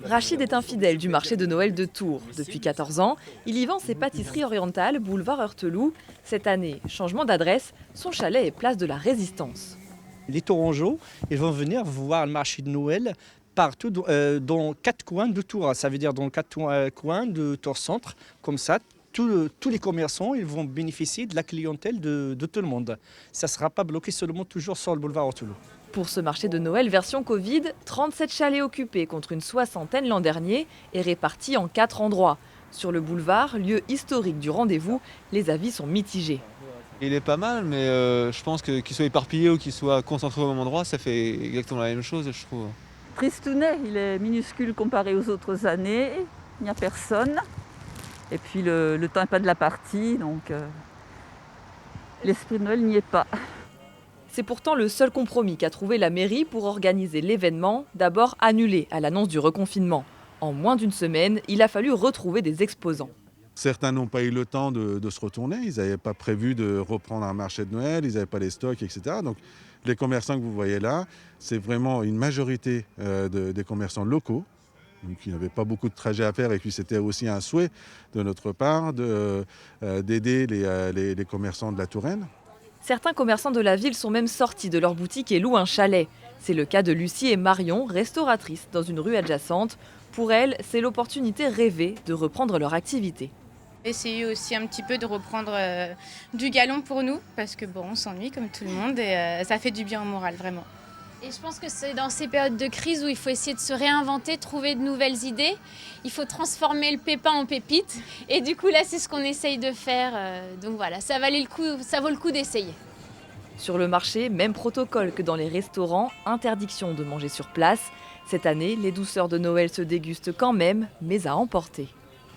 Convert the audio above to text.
Rachid est un fidèle du marché de Noël de Tours. Depuis 14 ans, il y vend ses pâtisseries orientales, boulevard Heurteloup. Cette année, changement d'adresse, son chalet est place de la Résistance. Les Tourangeaux, ils vont venir voir le marché de Noël partout dans 4 coins de Tours. Ça veut dire dans 4 coins de Tours Centre. Comme ça, tous les commerçants ils vont bénéficier de la clientèle de tout le monde. Ça ne sera pas bloqué seulement toujours sur le boulevard Heurteloup. Pour ce marché de Noël version Covid, 37 chalets occupés contre une soixantaine l'an dernier et répartis en 4 endroits. Sur le boulevard, lieu historique du rendez-vous, les avis sont mitigés. Il est pas mal, mais je pense qu'il soit éparpillé ou qu'il soit concentré au même endroit, ça fait exactement la même chose, je trouve. Tristounet, il est minuscule comparé aux autres années, il n'y a personne. Et puis le temps n'est pas de la partie, donc l'esprit de Noël n'y est pas. C'est pourtant le seul compromis qu'a trouvé la mairie pour organiser l'événement, d'abord annulé à l'annonce du reconfinement. En moins d'une semaine, il a fallu retrouver des exposants. Certains n'ont pas eu le temps de se retourner, ils n'avaient pas prévu de reprendre un marché de Noël, ils n'avaient pas les stocks, etc. Donc les commerçants que vous voyez là, c'est vraiment une majorité des commerçants locaux, qui n'avaient pas beaucoup de trajets à faire, et puis c'était aussi un souhait de notre part d'aider les commerçants de la Touraine. Certains commerçants de la ville sont même sortis de leur boutique et louent un chalet. C'est le cas de Lucie et Marion, restauratrices dans une rue adjacente. Pour elles, c'est l'opportunité rêvée de reprendre leur activité. Essayer aussi un petit peu de reprendre du galon pour nous, parce que bon, on s'ennuie comme tout le monde et ça fait du bien au moral, vraiment. Et je pense que c'est dans ces périodes de crise où il faut essayer de se réinventer, trouver de nouvelles idées. Il faut transformer le pépin en pépite. Et du coup, là, c'est ce qu'on essaye de faire. Donc voilà, ça vaut le coup d'essayer. Sur le marché, même protocole que dans les restaurants, interdiction de manger sur place. Cette année, les douceurs de Noël se dégustent quand même, mais à emporter.